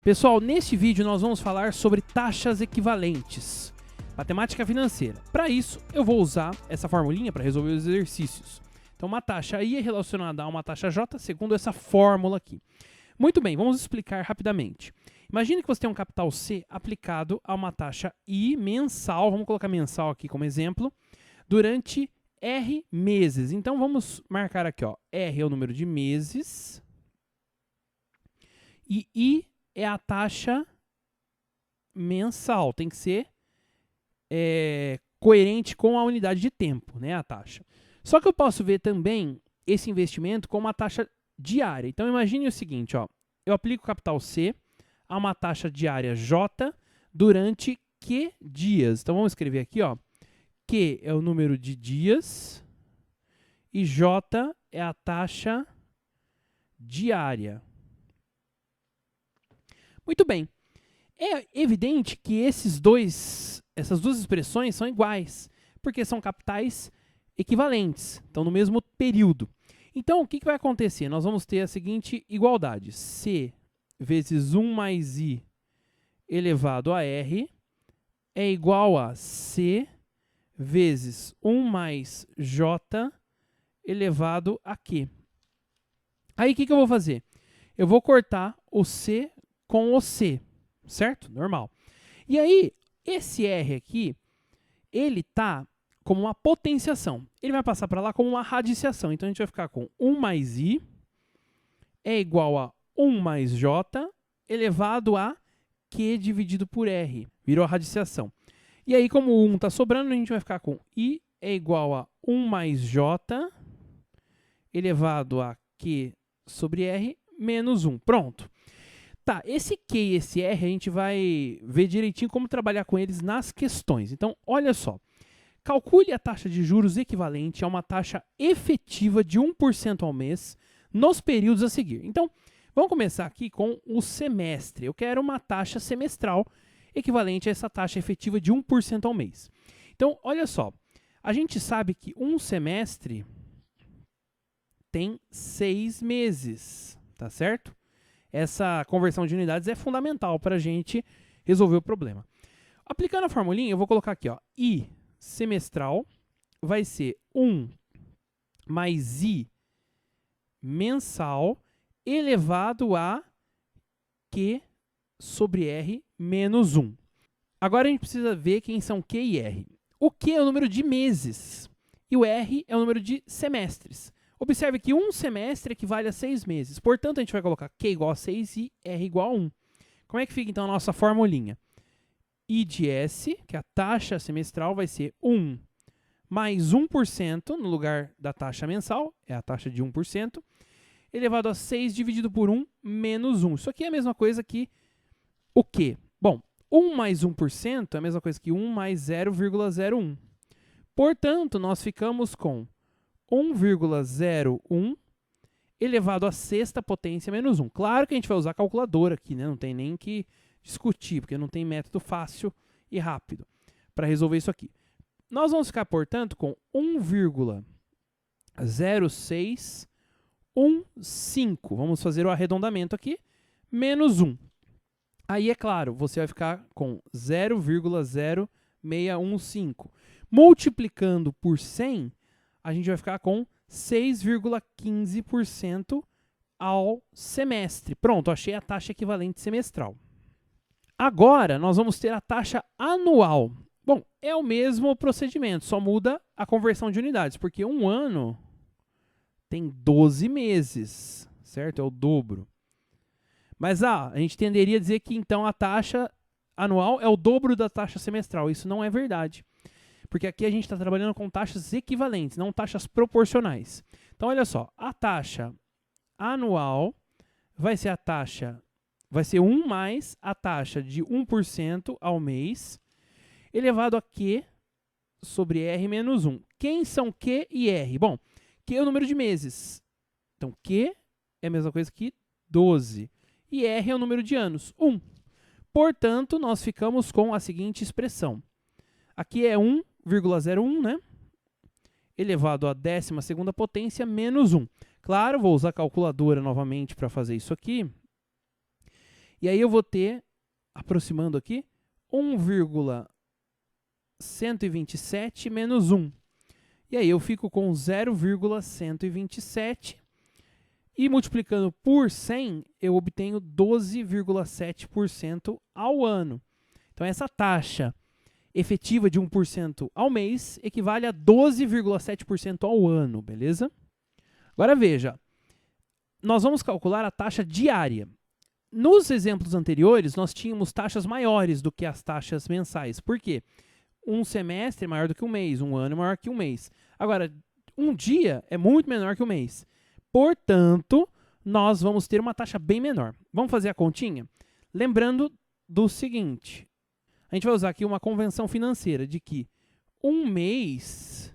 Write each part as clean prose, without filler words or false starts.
Pessoal, neste vídeo nós vamos falar sobre taxas equivalentes, matemática financeira. Para isso, eu vou usar essa formulinha para resolver os exercícios. Então, uma taxa I é relacionada a uma taxa J segundo essa fórmula aqui. Muito bem, vamos explicar rapidamente. Imagine que você tem um capital C aplicado a uma taxa I mensal, vamos colocar mensal aqui como exemplo, durante R meses. Então, vamos marcar aqui, ó, R é o número de meses e I é a taxa mensal. Tem que ser coerente com a unidade de tempo, né, a taxa. Só que eu posso ver também esse investimento como uma taxa diária. Então, imagine o seguinte, ó, eu aplico o capital C a uma taxa diária J durante Q dias. Então, vamos escrever aqui, ó, Q é o número de dias e J é a taxa diária. Muito bem. É evidente que essas duas expressões são iguais, porque são capitais equivalentes, estão no mesmo período. Então, o que vai acontecer? Nós vamos ter a seguinte igualdade. C vezes 1 mais I elevado a R é igual a C vezes 1 mais J elevado a Q. Aí, o que eu vou fazer? Eu vou cortar o C com o C, certo? Normal. E aí, esse R aqui, ele está como uma potenciação. Ele vai passar para lá como uma radiciação. Então, a gente vai ficar com 1 mais I é igual a 1 mais J elevado a Q dividido por R. Virou a radiciação. E aí, como o 1 está sobrando, a gente vai ficar com I é igual a 1 mais J elevado a Q sobre R menos 1. Pronto. Tá, esse Q e esse R, a gente vai ver direitinho como trabalhar com eles nas questões. Então, olha só. Calcule a taxa de juros equivalente a uma taxa efetiva de 1% ao mês nos períodos a seguir. Então, vamos começar aqui com o semestre. Eu quero uma taxa semestral equivalente a essa taxa efetiva de 1% ao mês. Então, olha só. A gente sabe que um semestre tem 6 meses, tá certo? Essa conversão de unidades é fundamental para a gente resolver o problema. Aplicando a formulinha, eu vou colocar aqui, ó, I semestral vai ser 1 mais I mensal elevado a Q sobre R menos 1. Agora a gente precisa ver quem são Q e R. O Q é o número de meses e o R é o número de semestres. Observe que um semestre equivale a 6 meses. Portanto, a gente vai colocar Q igual a 6 e R igual a 1. Como é que fica, então, a nossa formulinha? I de S, que é a taxa semestral, vai ser 1 mais 1% no lugar da taxa mensal, é a taxa de 1%, elevado a 6 dividido por 1 menos 1. Isso aqui é a mesma coisa que o quê? Bom, 1 mais 1% é a mesma coisa que 1 mais 0,01. Portanto, nós ficamos com 1,01 elevado à sexta potência menos 1. Claro que a gente vai usar a calculadora aqui, né? Não tem nem que discutir, porque não tem método fácil e rápido para resolver isso aqui. Nós vamos ficar, portanto, com 1,0615. Vamos fazer o arredondamento aqui, menos 1. Aí, é claro, você vai ficar com 0,0615. Multiplicando por 100, a gente vai ficar com 6,15% ao semestre. Pronto, achei a taxa equivalente semestral. Agora, nós vamos ter a taxa anual. Bom, é o mesmo procedimento, só muda a conversão de unidades, porque um ano tem 12 meses, certo? É o dobro. Mas a gente tenderia a dizer que, então, a taxa anual é o dobro da taxa semestral. Isso não é verdade, porque aqui a gente está trabalhando com taxas equivalentes, não taxas proporcionais. Então, olha só, a taxa anual vai ser 1 mais a taxa de 1% ao mês, elevado a Q sobre R menos 1. Quem são Q e R? Bom, Q é o número de meses. Então, Q é a mesma coisa que 12. E R é o número de anos, 1. Portanto, nós ficamos com a seguinte expressão. Aqui é 1,01, né? Elevado à 12ª potência menos 1. Claro, vou usar a calculadora novamente para fazer isso aqui. E aí eu vou ter, aproximando aqui, 1,127 menos 1. E aí eu fico com 0,127 e multiplicando por 100, eu obtenho 12,7% ao ano. Então essa taxa efetiva de 1% ao mês equivale a 12,7% ao ano, beleza? Agora veja, nós vamos calcular a taxa diária. Nos exemplos anteriores, nós tínhamos taxas maiores do que as taxas mensais. Por quê? Um semestre é maior do que um mês, um ano é maior que um mês. Agora, um dia é muito menor que um mês. Portanto, nós vamos ter uma taxa bem menor. Vamos fazer a continha? Lembrando do seguinte, a gente vai usar aqui uma convenção financeira de que um mês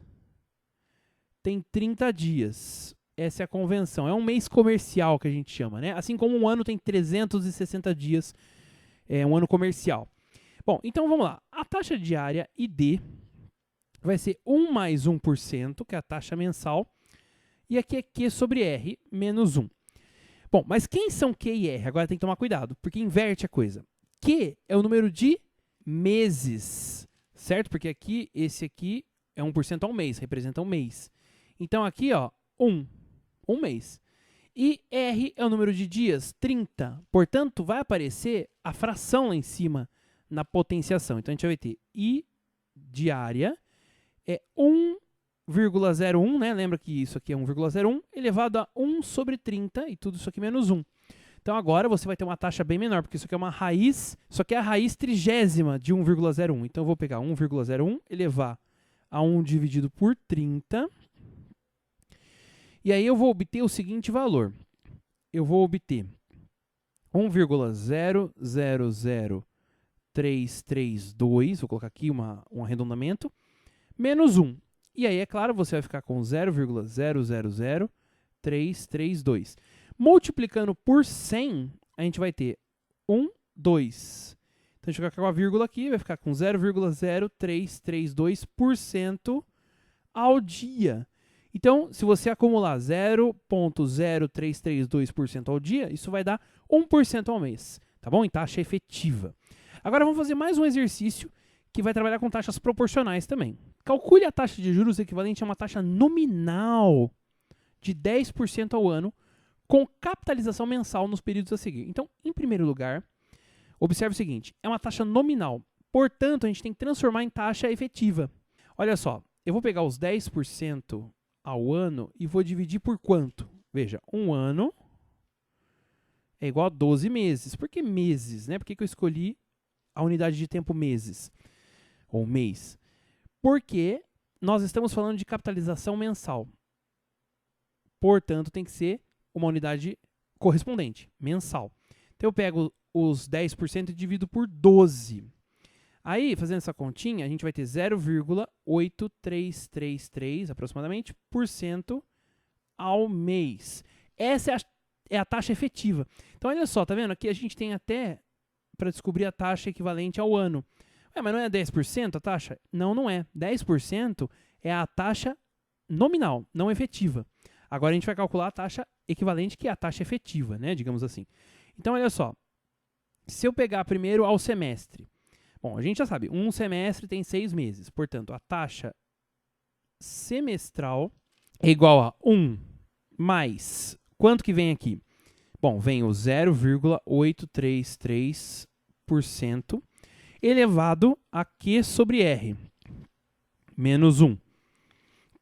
tem 30 dias. Essa é a convenção. É um mês comercial que a gente chama, né? Assim como um ano tem 360 dias, é um ano comercial. Bom, então vamos lá. A taxa diária ID vai ser 1 mais 1%, que é a taxa mensal. E aqui é Q sobre R menos 1. Bom, mas quem são Q e R? Agora tem que tomar cuidado, porque inverte a coisa. Q é o número de meses, certo? Porque aqui, esse aqui é 1% ao mês, representa um mês. Então aqui, ó, um mês. E R é o número de dias, 30. Portanto, vai aparecer a fração lá em cima na potenciação. Então a gente vai ter I diária é 1,01, né? Lembra que isso aqui é 1,01 elevado a 1 sobre 30 e tudo isso aqui menos 1. Então agora você vai ter uma taxa bem menor, porque isso aqui é uma raiz, isso aqui é a raiz trigésima de 1,01. Então eu vou pegar 1,01, elevar a 1 dividido por 30. E aí eu vou obter o seguinte valor. Eu vou obter 1,000332, vou colocar aqui um arredondamento, menos 1. E aí, é claro, você vai ficar com 0,000332. Multiplicando por 100, a gente vai ter 1, 2. Então, a gente vai ficar com a vírgula aqui, vai ficar com 0,0332% ao dia. Então, se você acumular 0,0332% ao dia, isso vai dar 1% ao mês, tá bom? Em taxa efetiva. Agora, vamos fazer mais um exercício que vai trabalhar com taxas proporcionais também. Calcule a taxa de juros equivalente a uma taxa nominal de 10% ao ano com capitalização mensal nos períodos a seguir. Então, em primeiro lugar, observe o seguinte, é uma taxa nominal. Portanto, a gente tem que transformar em taxa efetiva. Olha só, eu vou pegar os 10% ao ano e vou dividir por quanto? Veja, um ano é igual a 12 meses. Por que meses, né? Por que eu escolhi a unidade de tempo meses? Ou mês? Porque nós estamos falando de capitalização mensal. Portanto, tem que ser uma unidade correspondente, mensal. Então, eu pego os 10% e divido por 12. Aí, fazendo essa continha, a gente vai ter 0,8333 aproximadamente por cento ao mês. Essa é a taxa efetiva. Então, olha só, tá vendo? Aqui a gente tem até para descobrir a taxa equivalente ao ano. Mas não é 10% a taxa? Não, não é. 10% é a taxa nominal, não efetiva. Agora a gente vai calcular a taxa equivalente, que é a taxa efetiva, né? Digamos assim. Então, olha só. Se eu pegar primeiro ao semestre, bom, a gente já sabe, um semestre tem 6 meses. Portanto, a taxa semestral é igual a 1 mais... Quanto que vem aqui? Bom, vem o 0,833% elevado a Q sobre R, menos 1.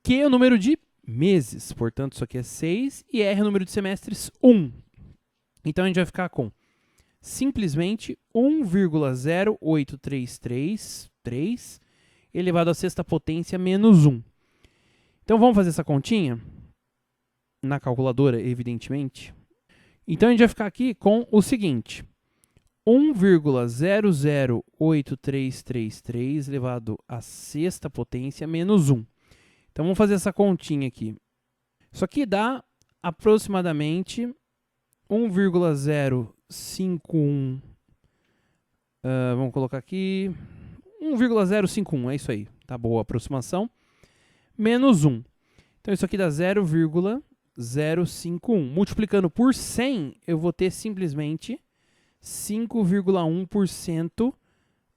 Q é o número de meses, portanto, isso aqui é 6, e R é o número de semestres, 1. Então, a gente vai ficar com simplesmente 1,0833 elevado à sexta potência menos 1. Então, vamos fazer essa continha? Na calculadora, evidentemente. Então, a gente vai ficar aqui com o seguinte. 1,008333 elevado à sexta potência menos 1. Então, vamos fazer essa continha aqui. Isso aqui dá aproximadamente 1,051. Vamos colocar aqui 1,051, é isso aí. Tá boa a aproximação. Menos 1. Então, isso aqui dá 0,051. Multiplicando por 100, eu vou ter simplesmente 5,1%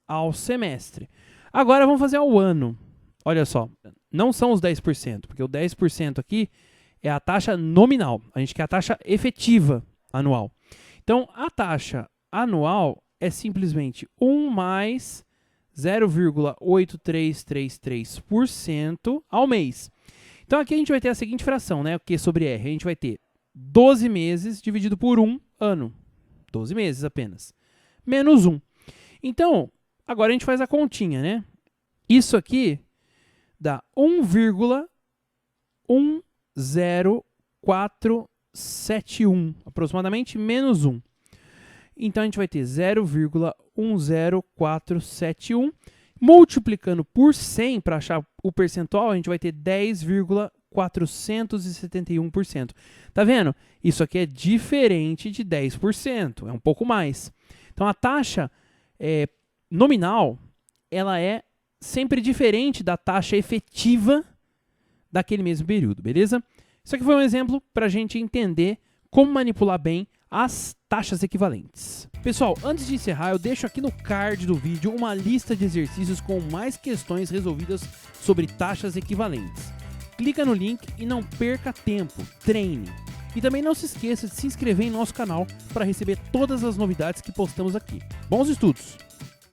ao semestre. Agora vamos fazer ao ano. Olha só, não são os 10%, porque o 10% aqui é a taxa nominal. A gente quer a taxa efetiva anual. Então, a taxa anual é simplesmente 1 mais 0,8333% ao mês. Então, aqui a gente vai ter a seguinte fração, né? O Q sobre R. A gente vai ter 12 meses dividido por 1 ano. 12 meses apenas. Menos 1. Então, agora a gente faz a continha, né? Isso aqui dá 1,10471, aproximadamente menos 1. Então, a gente vai ter 0,10471. Multiplicando por 100 para achar o percentual, a gente vai ter 10,471%. Tá vendo? Isso aqui é diferente de 10%, é um pouco mais. Então, a taxa nominal, ela é sempre diferente da taxa efetiva daquele mesmo período, beleza? Isso aqui foi um exemplo para a gente entender como manipular bem as taxas equivalentes. Pessoal, antes de encerrar, eu deixo aqui no card do vídeo uma lista de exercícios com mais questões resolvidas sobre taxas equivalentes. Clica no link e não perca tempo, treine. E também não se esqueça de se inscrever em nosso canal para receber todas as novidades que postamos aqui. Bons estudos!